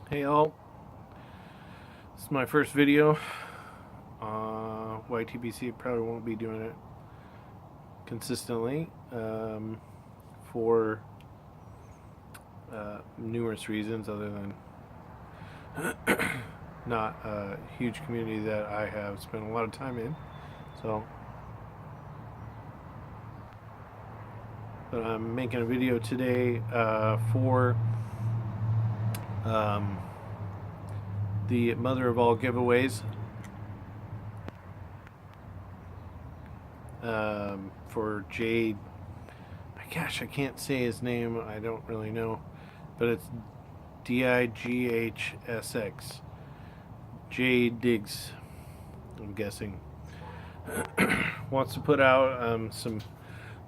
Hey all, this is my first video. YTBC probably won't be doing it consistently for numerous reasons, other than not a huge community that I have spent a lot of time in. So, but I'm making a video today for um, the mother of all giveaways. For Jade. Gosh, I can't say his name. I don't really know, but it's DIGHSX. Jade Diggs, I'm guessing. Wants to put out some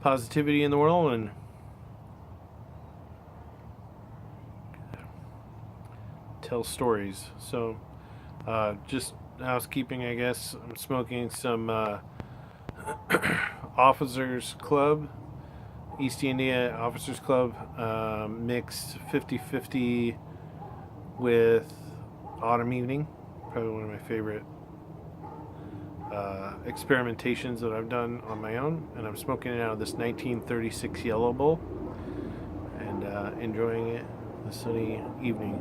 positivity in the world and tell stories. So, just housekeeping, I guess. I'm smoking some Officers Club, East India Officers Club, mixed 50-50 with Autumn Evening. Probably one of my favorite experimentations that I've done on my own. And I'm smoking it out of this 1936 Yellow Bowl and enjoying it this sunny evening.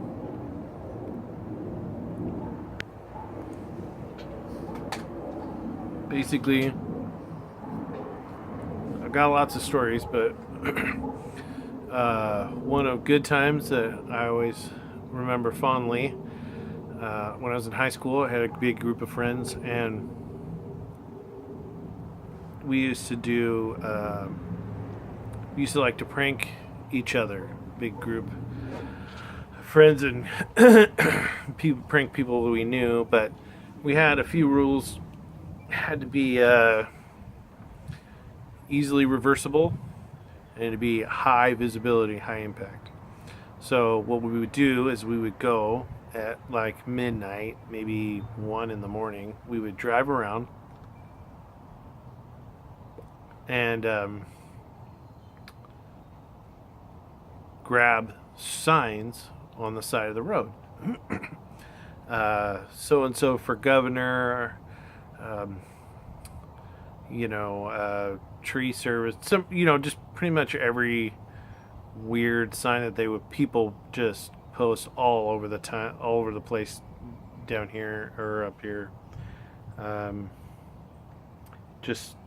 Basically, I've got lots of stories, but one of good times that I always remember fondly, when I was in high school, I had a big group of friends, and we used to like to prank each other. Big group of friends, and prank people that we knew, but we had a few rules. It had to be easily reversible, and to be high visibility, high impact. So what we would do is we would go at like midnight, maybe 1 in the morning. We would drive around and grab signs on the side of the road. So and so for governor, um, tree service, some, just pretty much every weird sign that people just post all over the place down here or up here, just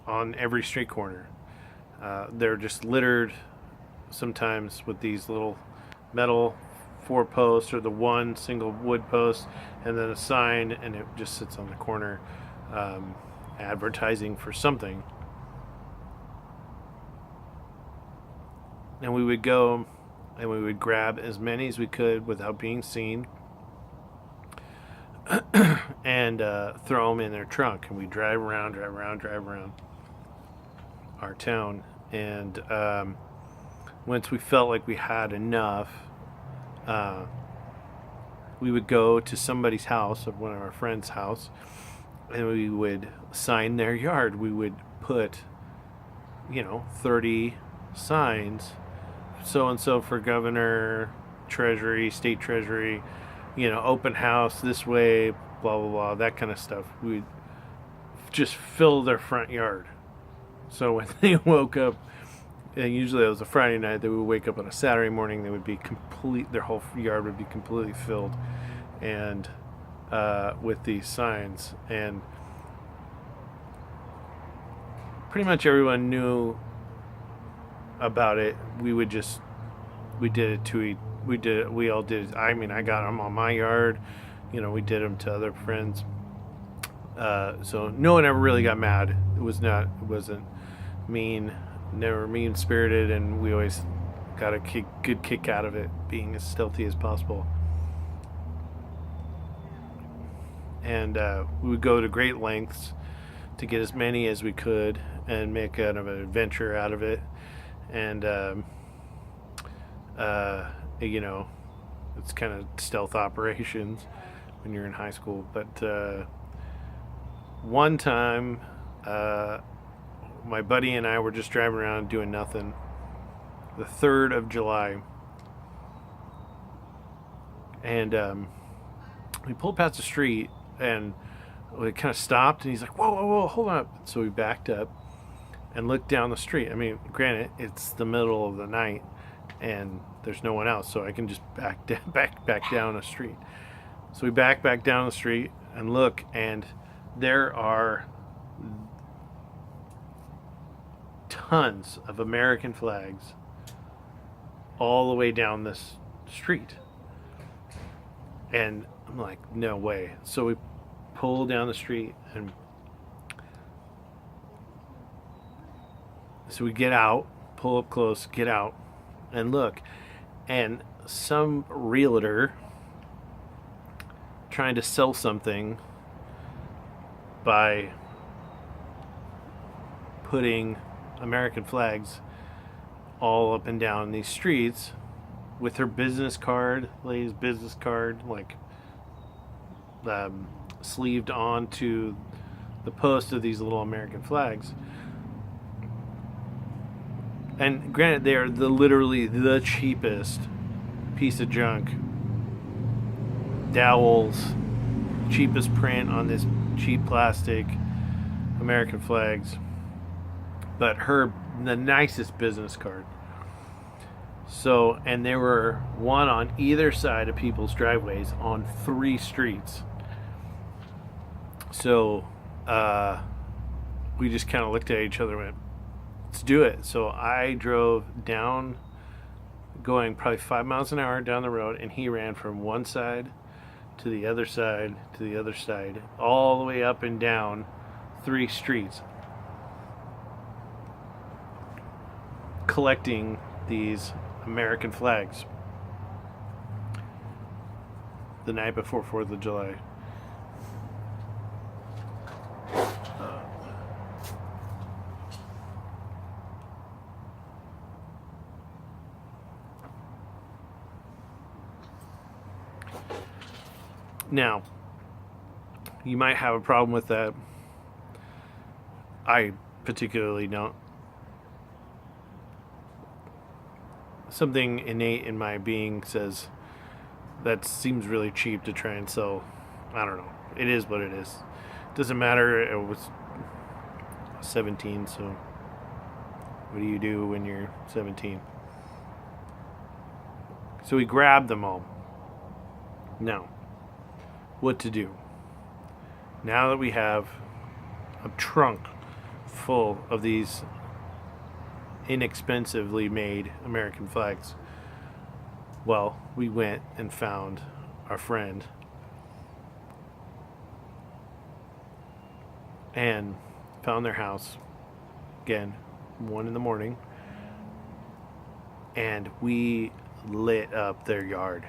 on every street corner. They're just littered sometimes with these little metal 4 posts or the one single wood post and then a sign, and it just sits on the corner, advertising for something. And we would go and we would grab as many as we could without being seen and throw them in their trunk, and we drive around our town. And once we felt like we had enough, we would go to somebody's house, of one of our friends' house, and we would sign their yard. We would put 30 signs, so and so for governor, treasury, state treasury, open house this way, blah blah blah, that kind of stuff. We'd just fill their front yard. So when they woke up, and usually it was a Friday night, they would wake up on a Saturday morning, they would be their whole yard would be completely filled, and with these signs. And pretty much everyone knew about it. We all did it. I mean, I got them on my yard. We did them to other friends. So no one ever really got mad. It wasn't mean, never mean spirited, and we always got a good kick out of it, being as stealthy as possible. And we would go to great lengths to get as many as we could and make kind of an adventure out of it. And it's kind of stealth operations when you're in high school. But one time, my buddy and I were just driving around doing nothing. The 3rd of July, And we pulled past the street, and we kind of stopped, and he's like, whoa, whoa, whoa, hold up. So we backed up and looked down the street. I mean, granted, it's the middle of the night, and there's no one else, so I can just back down the street. So we back down the street and look, and there are tons of American flags all the way down this street. And I'm like, no way. So we pull down the street, and so we get out, pull up close, get out, and look. And some realtor trying to sell something by putting American flags all up and down these streets with her business card, lady's business card, like sleeved onto the post of these little American flags. And granted, they are literally the cheapest piece of junk. Dowels, cheapest print on this cheap plastic American flags, but the nicest business card. So, and there were one on either side of people's driveways on 3 streets. So we just kind of looked at each other and went, let's do it. So I drove down, going probably 5 miles an hour down the road, and he ran from one side to the other side to the other side, all the way up and down 3 streets, collecting these American flags the night before 4th of July. Now, you might have a problem with that. I particularly don't. Something innate in my being says that seems really cheap to try and sell. I don't know. It is what it is. Doesn't matter. It was 17, so what do you do when you're 17? So we grabbed them all. Now, what to do? Now that we have a trunk full of these inexpensively made American flags, well, we went and found our friend and found their house again, 1 a.m, and we lit up their yard.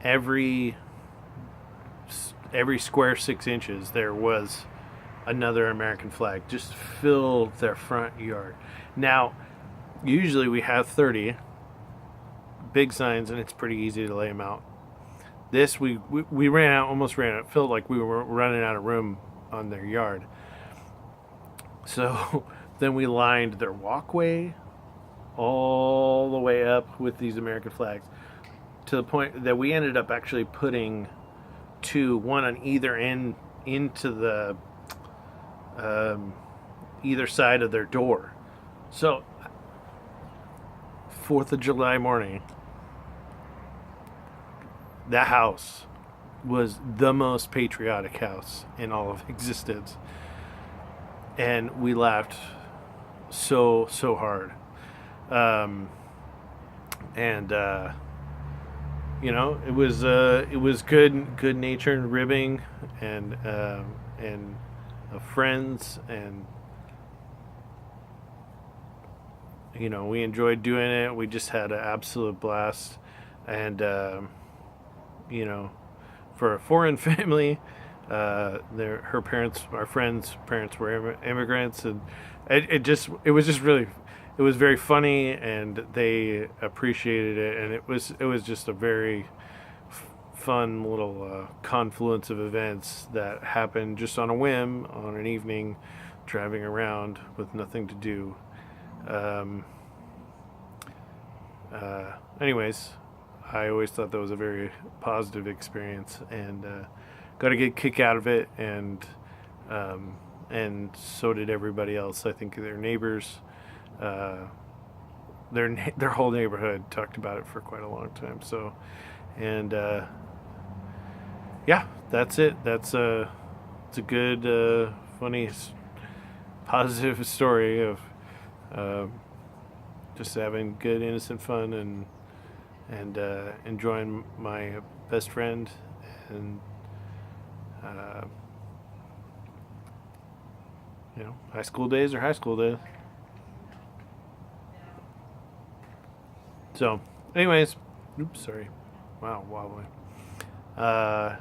Every square 6 inches there was another American flag, just filled their front yard. Now, usually we have 30 big signs, and it's pretty easy to lay them out. This, we almost ran out. It felt like we were running out of room on their yard. So then we lined their walkway all the way up with these American flags, to the point that we ended up actually putting 2, one on either end, into the either side of their door. So 4th of July morning, that house was the most patriotic house in all of existence, and we laughed so hard. You know, it was good natured ribbing, and friends, and you know, we enjoyed doing it. We just had an absolute blast, and you know, for a foreign family, her parents, our friends' parents, were immigrants, and it was very funny, and they appreciated it, and it was just a very fun little confluence of events that happened just on a whim on an evening, driving around with nothing to do. Anyways, I always thought that was a very positive experience, and got a good kick out of it, and so did everybody else. I think their neighbors, uh, their whole neighborhood talked about it for quite a long time. So, and yeah, that's it. It's a good, funny, positive story of uh, just having good, innocent fun and enjoying my best friend and uh, high school days are high school days. So, anyways, oops, sorry. Wow, wobbling. Uh,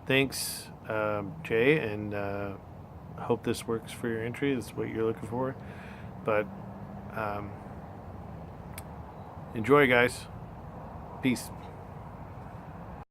Thanks, Jay, and hope this works for your entry. This is what you're looking for. But um, enjoy, guys. Peace.